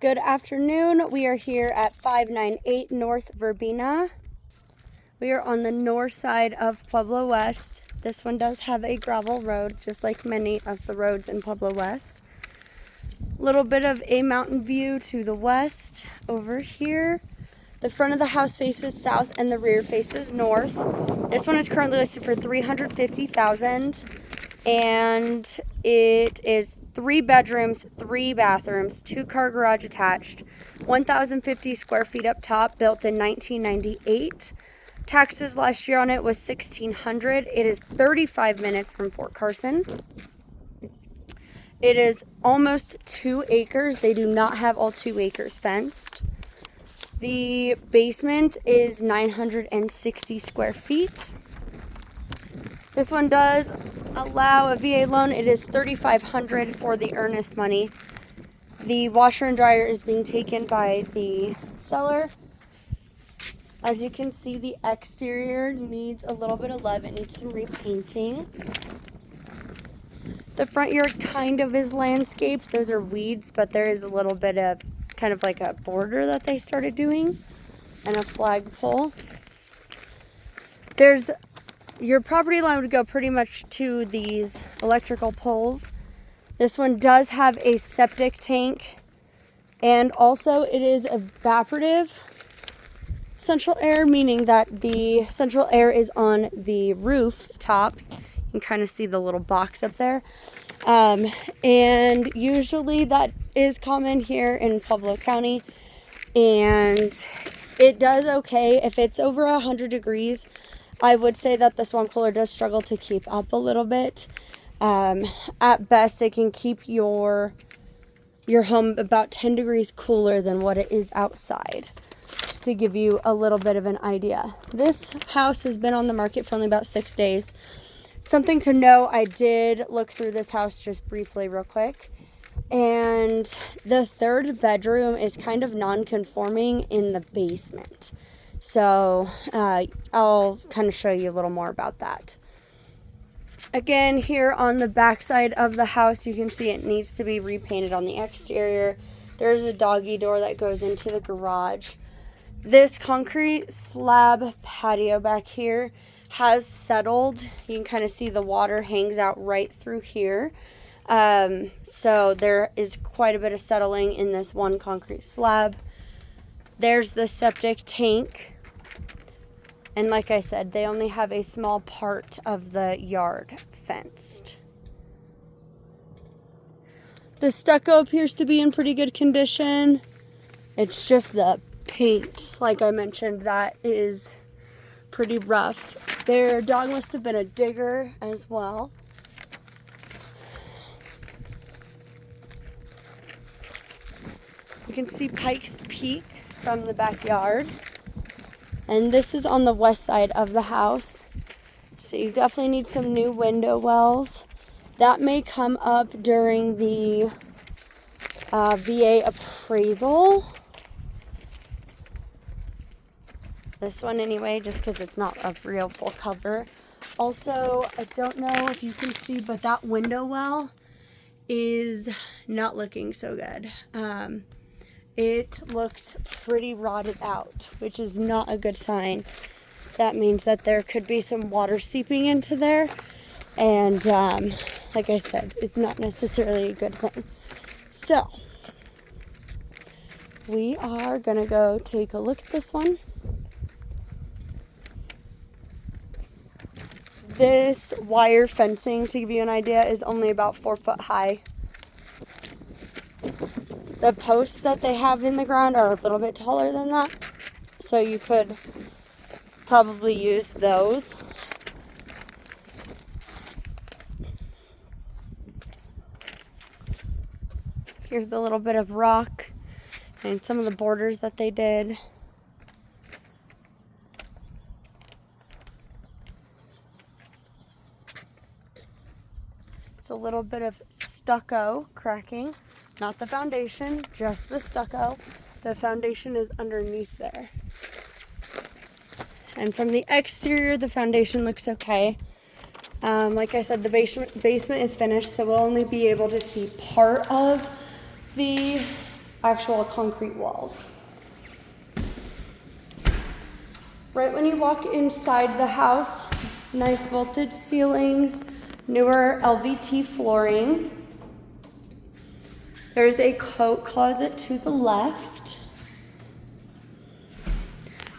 Good afternoon. We are here at 598 North Verbena. We are on the north side of Pueblo West. This one does have a gravel road, just like many of the roads in Pueblo West. Little bit of a mountain view to the west over here. The front of the house faces south and the rear faces north. This one is currently listed for $350,000 and it is 3 bedrooms, 3 bathrooms, 2-car garage attached, 1,050 square feet up top, built in 1998. Taxes last year on it was $1,600. It is 35 minutes from Fort Carson. It is almost 2 acres. They do not have all 2 acres fenced. The basement is 960 square feet. This one does allow a VA loan. It is $3,500 for the earnest money. The washer and dryer is being taken by the seller. As you can see, the exterior needs a little bit of love. It needs some repainting. The front yard kind of is landscaped. Those are weeds, but there is a little bit of kind of like a border that they started doing and a flagpole. Your property line would go pretty much to these electrical poles. This one does have a septic tank, and also it is evaporative central air, meaning that the central air is on the rooftop. You can kind of see the little box up there. And usually that is common here in Pueblo County, and it does okay. If it's over 100 degrees, I would say that the swamp cooler does struggle to keep up a little bit. At best, it can keep your home about 10 degrees cooler than what it is outside, just to give you a little bit of an idea. This house has been on the market for only about 6 days. Something to know, I did look through this house just briefly real quick, and the 3rd bedroom is kind of non-conforming in the basement. So I'll kind of show you a little more about that. Again, here on the back side of the house, you can see it needs to be repainted on the exterior. There's a doggy door that goes into the garage. This concrete slab patio back here has settled. You can kind of see the water hangs out right through here. So there is quite a bit of settling in this one concrete slab. There's the septic tank. And like I said, they only have a small part of the yard fenced. The stucco appears to be in pretty good condition. It's just the paint, like I mentioned, that is pretty rough. Their dog must have been a digger as well. You can see Pikes Peak from the backyard. And this is on the west side of the house. So you definitely need some new window wells. That may come up during the VA appraisal. This one anyway, just because it's not a real full cover. Also, I don't know if you can see, but that window well is not looking so good. It looks pretty rotted out, which is not a good sign. That means that there could be some water seeping into there, and like I said, it's not necessarily a good thing. So we are gonna go take a look at this one. This wire fencing, to give you an idea, is only about 4 foot high. The posts that they have in the ground are a little bit taller than that, so you could probably use those. Here's the little bit of rock and some of the borders that they did. It's a little bit of stucco cracking. Not the foundation, just the stucco. The foundation is underneath there. And from the exterior, the foundation looks okay. Like I said, the basement is finished, so we'll only be able to see part of the actual concrete walls. Right when you walk inside the house, nice vaulted ceilings, newer LVT flooring. There's a coat closet to the left.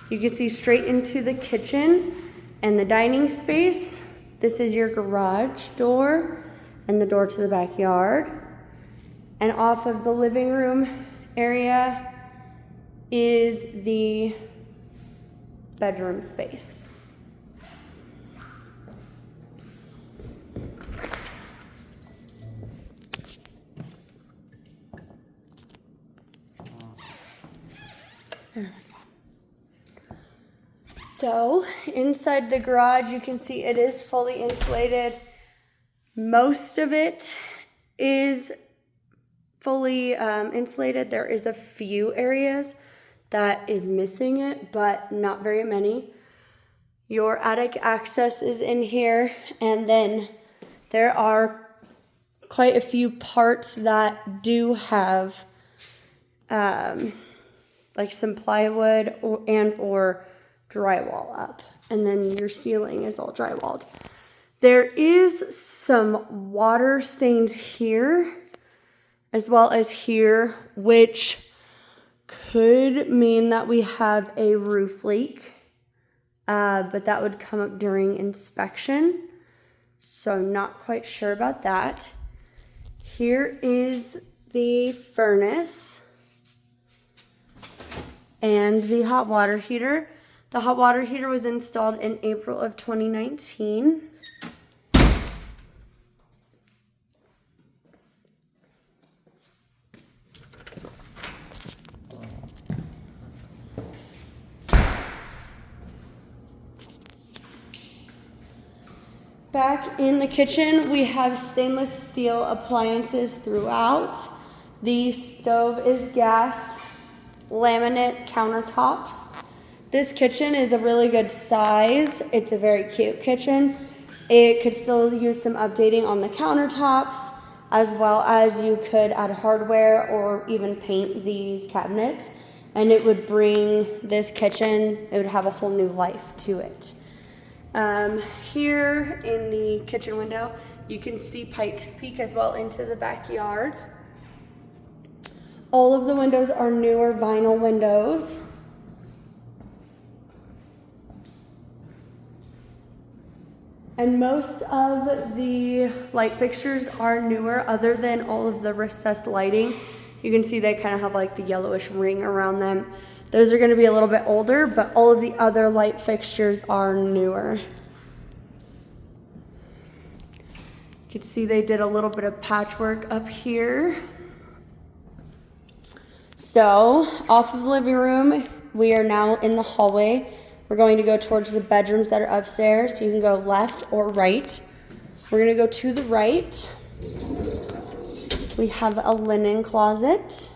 You can see straight into the kitchen and the dining space. This is your garage door and the door to the backyard. And off of the living room area is the bedroom space. So inside the garage, you can see it is fully insulated. Most of it is fully insulated. There is a few areas that is missing it, but not very many. Your attic access is in here, and then there are quite a few parts that do have like some plywood or drywall up, and then your ceiling is all drywalled. There is some water stains here as well as here, which could mean that we have a roof leak, but that would come up during inspection, so not quite sure about that. Here is the furnace and the hot water heater. The hot water heater was installed in April of 2019. Back in the kitchen, we have stainless steel appliances throughout. The stove is gas, laminate countertops. This kitchen is a really good size. It's a very cute kitchen. It could still use some updating on the countertops, as well as you could add hardware or even paint these cabinets, and it would bring this kitchen, it would have a whole new life to it. Here in the kitchen window, you can see Pikes Peak as well into the backyard. All of the windows are newer vinyl windows. And most of the light fixtures are newer, other than all of the recessed lighting. You can see they kind of have like the yellowish ring around them. Those are going to be a little bit older, but all of the other light fixtures are newer. You can see they did a little bit of patchwork up here. So off of the living room, we are now in the hallway. We're going to go towards the bedrooms that are upstairs, so you can go left or right. We're going to go to the right. We have a linen closet.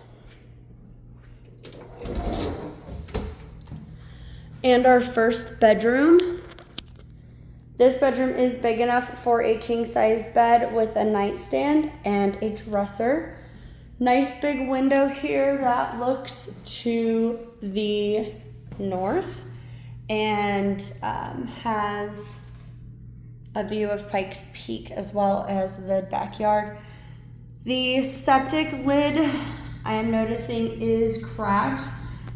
And our first bedroom. This bedroom is big enough for a king-size bed with a nightstand and a dresser. Nice big window here that looks to the north and has a view of Pikes Peak as well as the backyard. The septic lid, I am noticing, is cracked.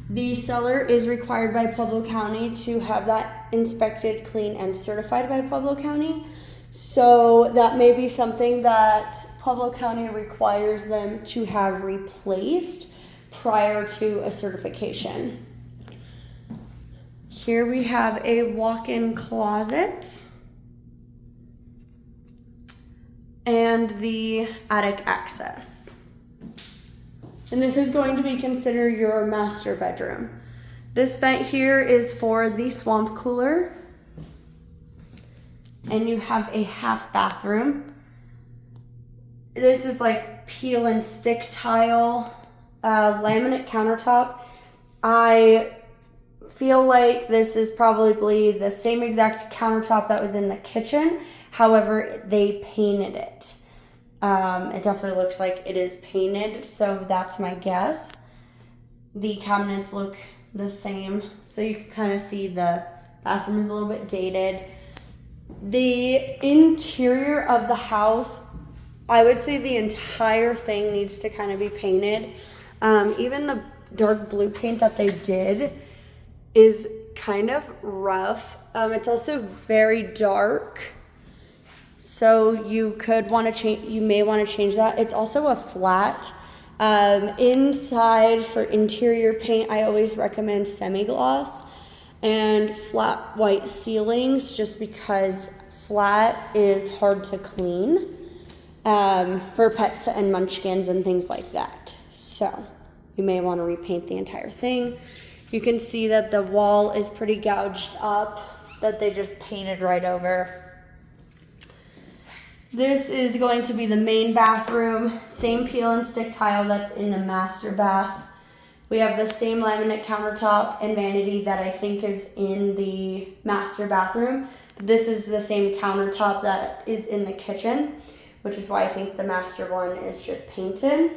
The seller is required by Pueblo County to have that inspected, clean, and certified by Pueblo County. So that may be something that Pueblo County requires them to have replaced prior to a certification. Here we have a walk-in closet and the attic access. And this is going to be considered your master bedroom. This vent here is for the swamp cooler. And you have a half bathroom. This is like peel and stick tile, laminate countertop. I feel like this is probably the same exact countertop that was in the kitchen. However, they painted it. It definitely looks like it is painted, so that's my guess. the cabinets look the same. So you can kind of see the bathroom is a little bit dated. The interior of the house, I would say the entire thing needs to kind of be painted. Even the dark blue paint that they did is kind of rough. It's also very dark, so you could want to change. You may want to change that. It's also a flat. Inside for interior paint, I always recommend semi-gloss and flat white ceilings, just because flat is hard to clean for pets and munchkins and things like that. So you may want to repaint the entire thing. You can see that the wall is pretty gouged up, that they just painted right over. This is going to be the main bathroom, same peel and stick tile that's in the master bath. We have the same laminate countertop and vanity that I think is in the master bathroom. This is the same countertop that is in the kitchen, which is why I think the master one is just painted.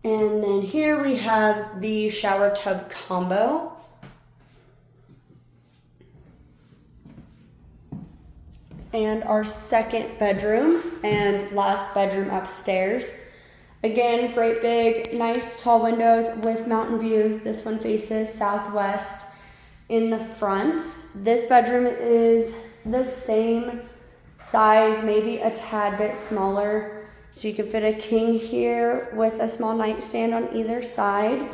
And then here we have the shower tub combo. And our second bedroom and last bedroom upstairs. Again, great big, nice tall windows with mountain views. This one faces southwest in the front. This bedroom is the same size, maybe a tad bit smaller. So you can fit a king here with a small nightstand on either side.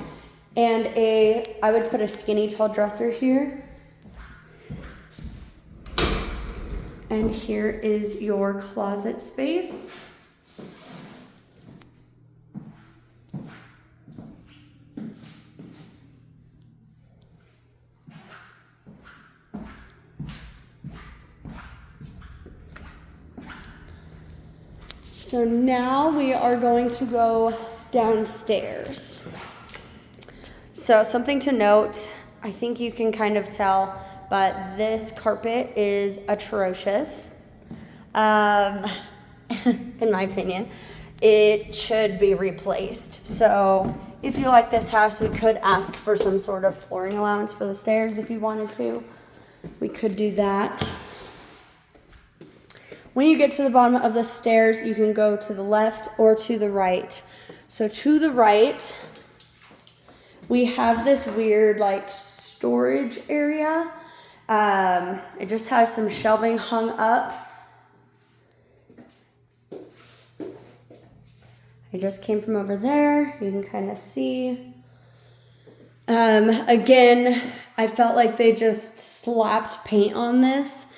And I would put a skinny tall dresser here. And here is your closet space. So now we are going to go downstairs. So something to note, I think you can kind of tell, but this carpet is atrocious. In my opinion, it should be replaced. So if you like this house, we could ask for some sort of flooring allowance for the stairs if you wanted to. We could do that. When you get to the bottom of the stairs, you can go to the left or to the right. So to the right, we have this weird like storage area. It just has some shelving hung up. I just came from over there. You can kind of see. Again, I felt like they just slapped paint on this.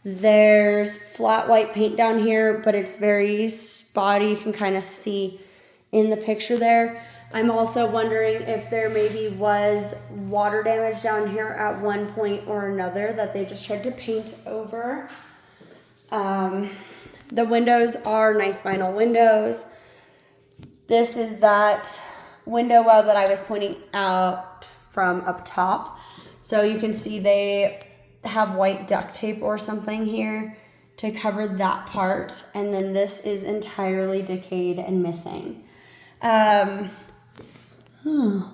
There's flat white paint down here, but it's very spotty. You can kind of see in the picture there. I'm also wondering if there maybe was water damage down here at one point or another that they just tried to paint over. The windows are nice vinyl windows. This is that window well that I was pointing out from up top. So you can see they have white duct tape or something here to cover that part. And then this is entirely decayed and missing. Oh,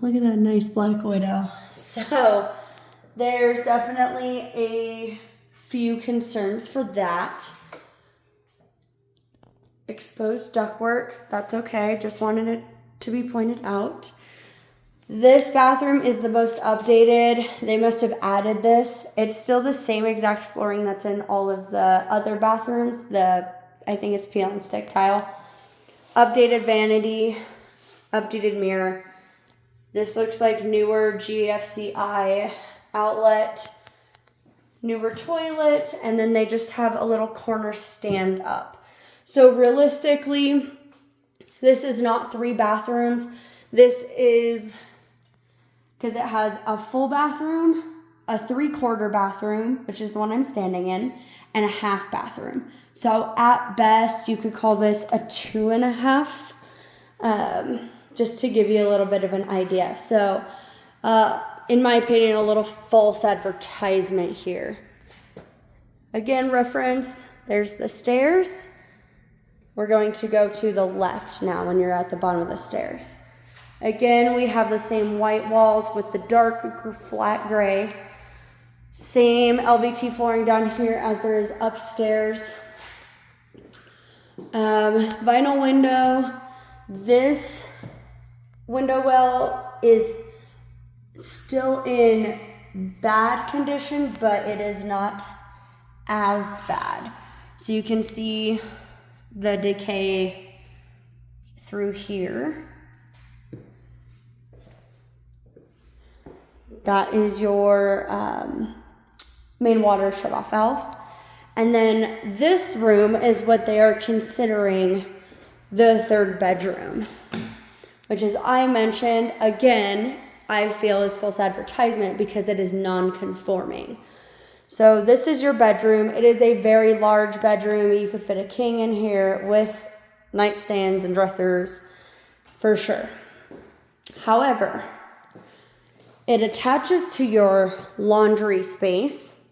look at that nice black widow. So there's definitely a few concerns for that. Exposed ductwork, that's okay. Just wanted it to be pointed out. This bathroom is the most updated. They must have added this. It's still the same exact flooring that's in all of the other bathrooms. I think it's peel and stick tile. Updated vanity, updated mirror. This looks like newer GFCI outlet, newer toilet, and then they just have a little corner stand up. So realistically, this is not 3 bathrooms. This is, because it has a full bathroom, a 3/4 bathroom, which is the one I'm standing in, and a half bathroom. So at best, you could call this a 2.5, just to give you a little bit of an idea. So in my opinion, a little false advertisement here. Again, reference, there's the stairs. We're going to go to the left now when you're at the bottom of the stairs. Again, we have the same white walls with the dark flat gray. Same LVT flooring down here as there is upstairs. Vinyl window. This window well is still in bad condition, but it is not as bad. So you can see the decay through here. That is your main water shut-off valve. And then this room is what they are considering the third bedroom, which, as I mentioned, again, I feel is false advertisement because it is non-conforming. So this is your bedroom. It is a very large bedroom. You could fit a king in here with nightstands and dressers for sure. However, it attaches to your laundry space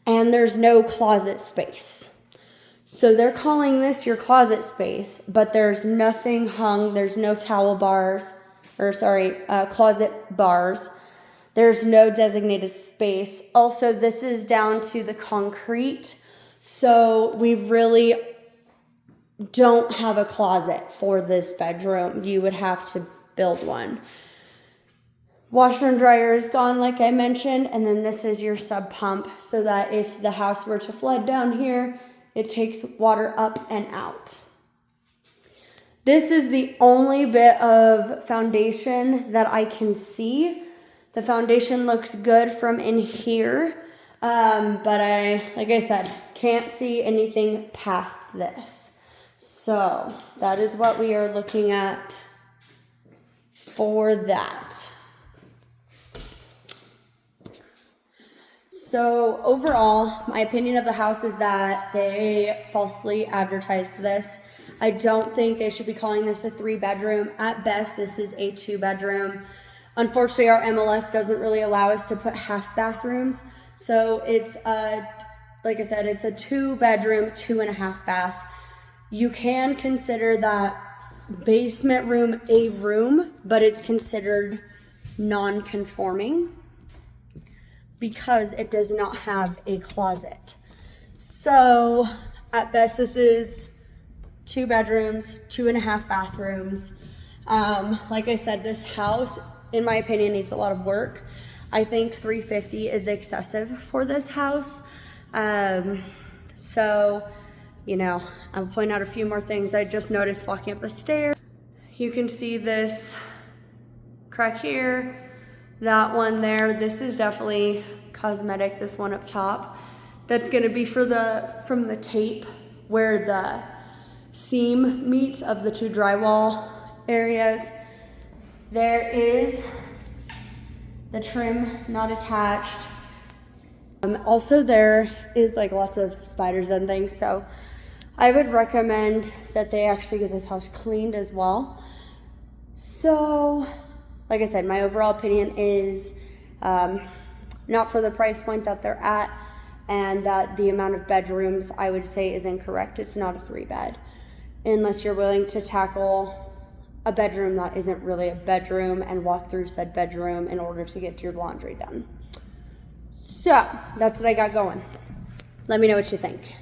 and there's no closet space. So they're calling this your closet space, but there's nothing hung. There's no towel bars, closet bars. There's no designated space. Also, this is down to the concrete. So we really don't have a closet for this bedroom. You would have to build one. Washer and dryer is gone, like I mentioned, and then this is your sub pump so that if the house were to flood down here, it takes water up and out. This is the only bit of foundation that I can see. The foundation looks good from in here, but like I said, can't see anything past this. So that is what we are looking at for that. So overall, my opinion of the house is that they falsely advertised this. I don't think they should be calling this a 3-bedroom. At best, this is a 2-bedroom. Unfortunately, our MLS doesn't really allow us to put half bathrooms. So it's like I said, it's a 2-bedroom, 2.5 bath. You can consider that basement room a room, but it's considered non-conforming because it does not have a closet. So at best, this is 2 bedrooms, 2.5 bathrooms. Like I said, this house, in my opinion, needs a lot of work. I think $350 is excessive for this house. So, I'll point out a few more things I just noticed walking up the stairs. You can see this crack here, that one there. This is definitely cosmetic, this one up top. That's gonna be from the tape where the seam meets of the 2 drywall areas. There is the trim not attached. Also, there is lots of spiders and things, so I would recommend that they actually get this house cleaned as well. So, like I said, my overall opinion is not for the price point that they're at, and that the amount of bedrooms I would say is incorrect. It's not a 3-bed, unless you're willing to tackle a bedroom that isn't really a bedroom and walk through said bedroom in order to get your laundry done. So that's what I got going. Let me know what you think.